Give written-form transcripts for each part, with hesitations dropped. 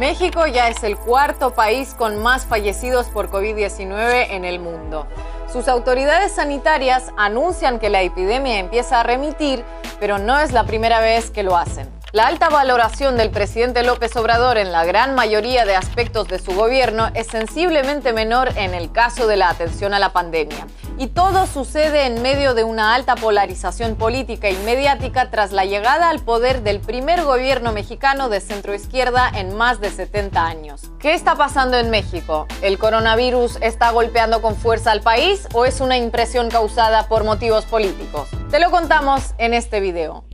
México ya es el cuarto país con más fallecidos por COVID-19 en el mundo. Sus autoridades sanitarias anuncian que la epidemia empieza a remitir, pero no es la primera vez que lo hacen. La alta valoración del presidente López Obrador en la gran mayoría de aspectos de su gobierno es sensiblemente menor en el caso de la atención a la pandemia. Y todo sucede en medio de una alta polarización política y mediática tras la llegada al poder del primer gobierno mexicano de centroizquierda en más de 70 años. ¿Qué está pasando en México? ¿El coronavirus está golpeando con fuerza al país o es una impresión causada por motivos políticos? Te lo contamos en este video.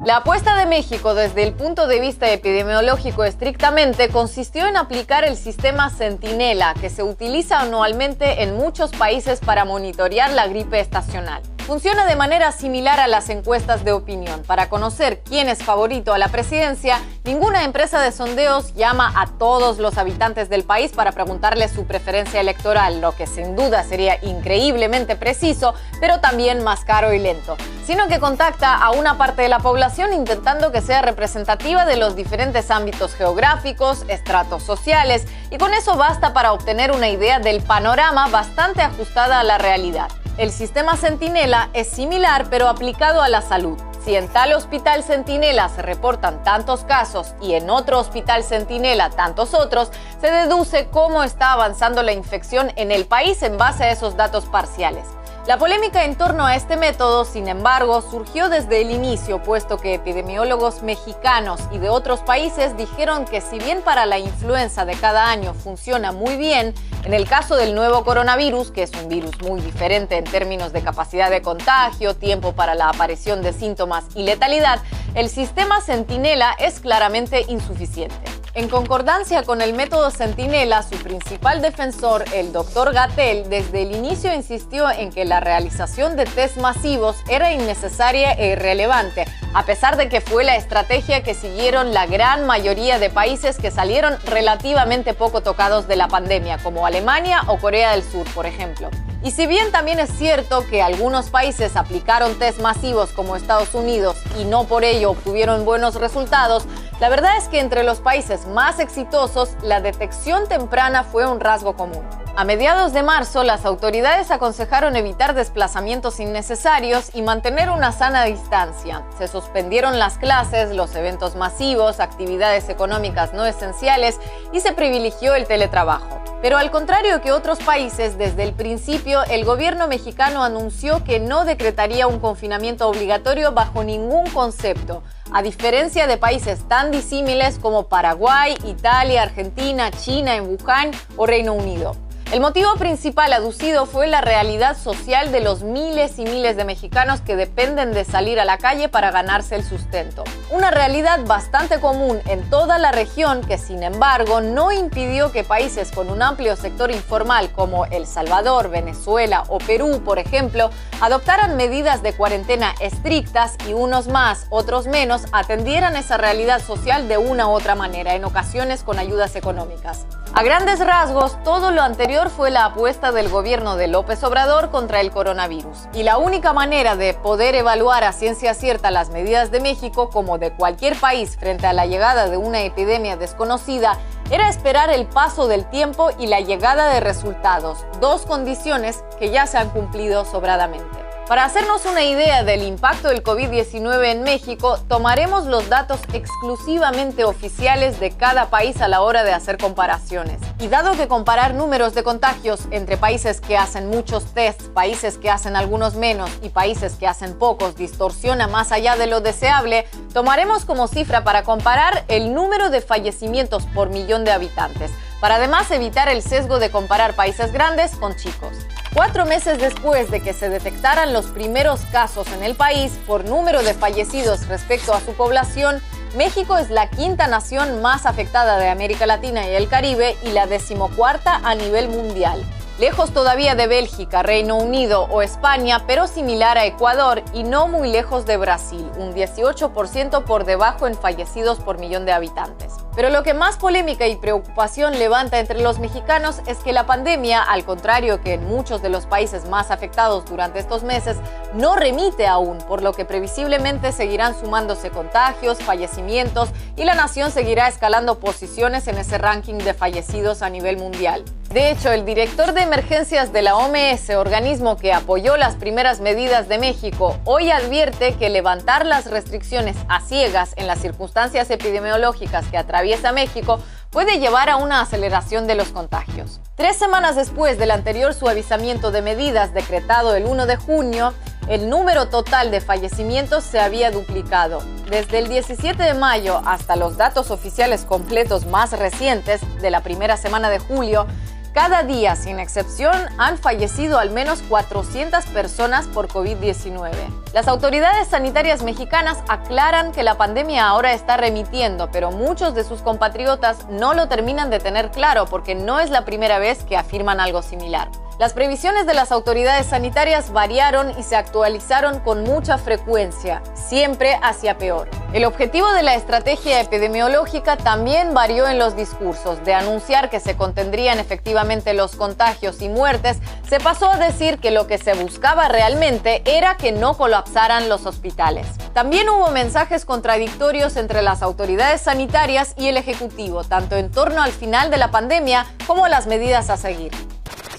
La apuesta de México desde el punto de vista epidemiológico estrictamente consistió en aplicar el sistema Centinela, que se utiliza anualmente en muchos países para monitorear la gripe estacional. Funciona de manera similar a las encuestas de opinión. Para conocer quién es favorito a la presidencia, ninguna empresa de sondeos llama a todos los habitantes del país para preguntarles su preferencia electoral, lo que sin duda sería increíblemente preciso, pero también más caro y lento, sino que contacta a una parte de la población intentando que sea representativa de los diferentes ámbitos geográficos, estratos sociales, y con eso basta para obtener una idea del panorama bastante ajustada a la realidad. El sistema Centinela es similar pero aplicado a la salud. Si en tal hospital Centinela se reportan tantos casos y en otro hospital Centinela tantos otros, se deduce cómo está avanzando la infección en el país en base a esos datos parciales. La polémica en torno a este método, sin embargo, surgió desde el inicio, puesto que epidemiólogos mexicanos y de otros países dijeron que si bien para la influenza de cada año funciona muy bien, en el caso del nuevo coronavirus, que es un virus muy diferente en términos de capacidad de contagio, tiempo para la aparición de síntomas y letalidad, el sistema Centinela es claramente insuficiente. En concordancia con el método Centinela, su principal defensor, el Dr. Gatell, desde el inicio insistió en que la realización de test masivos era innecesaria e irrelevante, a pesar de que fue la estrategia que siguieron la gran mayoría de países que salieron relativamente poco tocados de la pandemia, como Alemania o Corea del Sur, por ejemplo. Y si bien también es cierto que algunos países aplicaron test masivos como Estados Unidos y no por ello obtuvieron buenos resultados, la verdad es que entre los países más exitosos, la detección temprana fue un rasgo común. A mediados de marzo, las autoridades aconsejaron evitar desplazamientos innecesarios y mantener una sana distancia. Se suspendieron las clases, los eventos masivos, actividades económicas no esenciales y se privilegió el teletrabajo. Pero al contrario que otros países, desde el principio el gobierno mexicano anunció que no decretaría un confinamiento obligatorio bajo ningún concepto, a diferencia de países tan disímiles como Paraguay, Italia, Argentina, China, en Wuhan o Reino Unido. El motivo principal aducido fue la realidad social de los miles y miles de mexicanos que dependen de salir a la calle para ganarse el sustento. Una realidad bastante común en toda la región que, sin embargo, no impidió que países con un amplio sector informal como El Salvador, Venezuela o Perú, por ejemplo, adoptaran medidas de cuarentena estrictas y unos más, otros menos, atendieran esa realidad social de una u otra manera, en ocasiones con ayudas económicas. A grandes rasgos, todo lo anterior fue la apuesta del gobierno de López Obrador contra el coronavirus. Y la única manera de poder evaluar a ciencia cierta las medidas de México, como de cualquier país frente a la llegada de una epidemia desconocida, era esperar el paso del tiempo y la llegada de resultados, dos condiciones que ya se han cumplido sobradamente. Para hacernos una idea del impacto del COVID-19 en México, tomaremos los datos exclusivamente oficiales de cada país a la hora de hacer comparaciones. Y dado que comparar números de contagios entre países que hacen muchos tests, países que hacen algunos menos y países que hacen pocos distorsiona más allá de lo deseable, tomaremos como cifra para comparar el número de fallecimientos por millón de habitantes, para además evitar el sesgo de comparar países grandes con chicos. 4 meses después de que se detectaran los primeros casos en el país por número de fallecidos respecto a su población, México es la quinta nación más afectada de América Latina y el Caribe y la 14ª a nivel mundial. lejos todavía de Bélgica, Reino Unido o España, pero similar a Ecuador y no muy lejos de Brasil, un 18% por debajo en fallecidos por millón de habitantes. Pero lo que más polémica y preocupación levanta entre los mexicanos es que la pandemia, al contrario que en muchos de los países más afectados durante estos meses, no remite aún, por lo que previsiblemente seguirán sumándose contagios, fallecimientos y la nación seguirá escalando posiciones en ese ranking de fallecidos a nivel mundial. De hecho, el director de emergencias de la OMS, organismo que apoyó las primeras medidas de México, hoy advierte que levantar las restricciones a ciegas en las circunstancias epidemiológicas que atraviesa México puede llevar a una aceleración de los contagios. 3 semanas después del anterior suavizamiento de medidas decretado el 1 de junio, el número total de fallecimientos se había duplicado. Desde el 17 de mayo hasta los datos oficiales completos más recientes de la primera semana de julio, cada día, sin excepción, han fallecido al menos 400 personas por COVID-19. Las autoridades sanitarias mexicanas aclaran que la pandemia ahora está remitiendo, pero muchos de sus compatriotas no lo terminan de tener claro porque no es la primera vez que afirman algo similar. Las previsiones de las autoridades sanitarias variaron y se actualizaron con mucha frecuencia, siempre hacia peor. El objetivo de la estrategia epidemiológica también varió en los discursos. De anunciar que se contendrían efectivamente los contagios y muertes, se pasó a decir que lo que se buscaba realmente era que no colapsaran los hospitales. También hubo mensajes contradictorios entre las autoridades sanitarias y el Ejecutivo, tanto en torno al final de la pandemia como las medidas a seguir.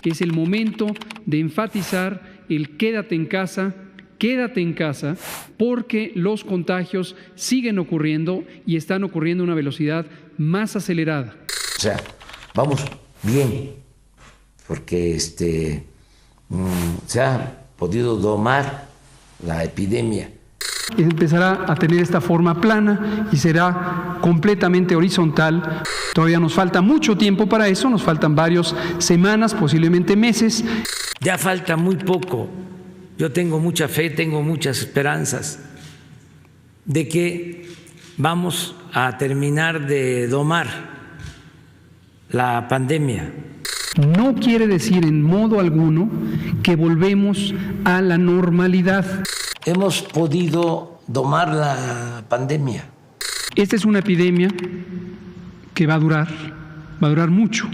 Que es el momento de enfatizar el quédate en casa, porque los contagios siguen ocurriendo y están ocurriendo a una velocidad más acelerada. O sea, vamos bien, porque se ha podido domar la epidemia. Empezará a tener esta forma plana y será completamente horizontal. Todavía nos falta mucho tiempo para eso, nos faltan varias semanas, posiblemente meses. Ya falta muy poco. Yo tengo mucha fe, tengo muchas esperanzas de que vamos a terminar de domar la pandemia. No quiere decir en modo alguno que volvemos a la normalidad. Hemos podido domar la pandemia. Esta es una epidemia que va a durar mucho.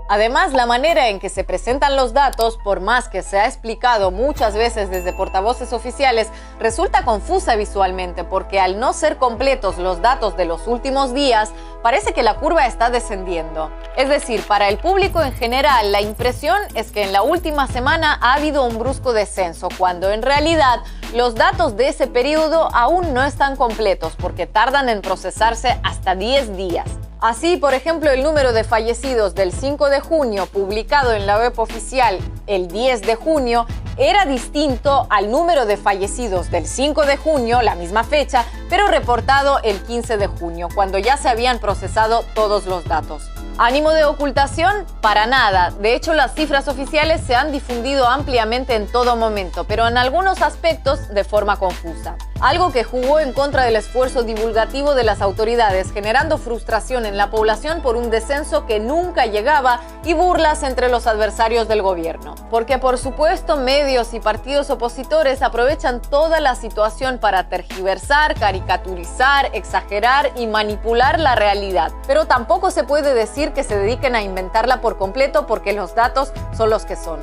Además, la manera en que se presentan los datos, por más que se ha explicado muchas veces desde portavoces oficiales, resulta confusa visualmente porque al no ser completos los datos de los últimos días, parece que la curva está descendiendo. Es decir, para el público en general, la impresión es que en la última semana ha habido un brusco descenso, cuando en realidad los datos de ese periodo aún no están completos porque tardan en procesarse hasta 10 días. Así, por ejemplo, el número de fallecidos del 5 de junio, publicado en la web oficial el 10 de junio, era distinto al número de fallecidos del 5 de junio, la misma fecha, pero reportado el 15 de junio, cuando ya se habían procesado todos los datos. ¿Ánimo de ocultación? Para nada. De hecho, las cifras oficiales se han difundido ampliamente en todo momento, pero en algunos aspectos de forma confusa. Algo que jugó en contra del esfuerzo divulgativo de las autoridades, generando frustración en la población por un descenso que nunca llegaba y burlas entre los adversarios del gobierno. Porque, por supuesto, medios y partidos opositores aprovechan toda la situación para tergiversar, caricaturizar, exagerar y manipular la realidad. Pero tampoco se puede decir que se dediquen a inventarla por completo porque los datos son los que son.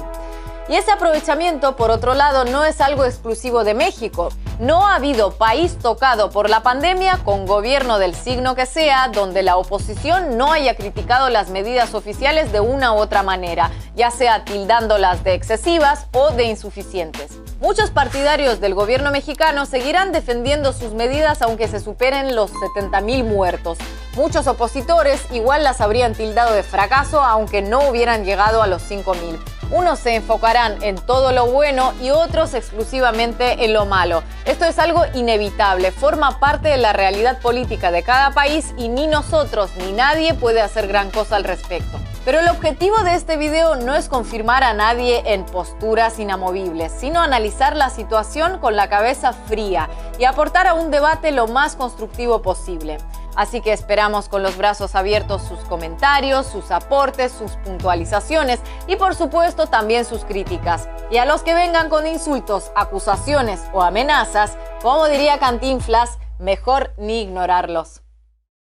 Y ese aprovechamiento, por otro lado, no es algo exclusivo de México. No ha habido país tocado por la pandemia, con gobierno del signo que sea, donde la oposición no haya criticado las medidas oficiales de una u otra manera, ya sea tildándolas de excesivas o de insuficientes. Muchos partidarios del gobierno mexicano seguirán defendiendo sus medidas aunque se superen los 70,000 muertos. Muchos opositores igual las habrían tildado de fracaso aunque no hubieran llegado a los 5,000. Unos se enfocarán en todo lo bueno y otros exclusivamente en lo malo. Esto es algo inevitable, forma parte de la realidad política de cada país y ni nosotros ni nadie puede hacer gran cosa al respecto. Pero el objetivo de este video no es confirmar a nadie en posturas inamovibles, sino analizar la situación con la cabeza fría y aportar a un debate lo más constructivo posible. Así que esperamos con los brazos abiertos sus comentarios, sus aportes, sus puntualizaciones y por supuesto también sus críticas. Y a los que vengan con insultos, acusaciones o amenazas, como diría Cantinflas, mejor ni ignorarlos.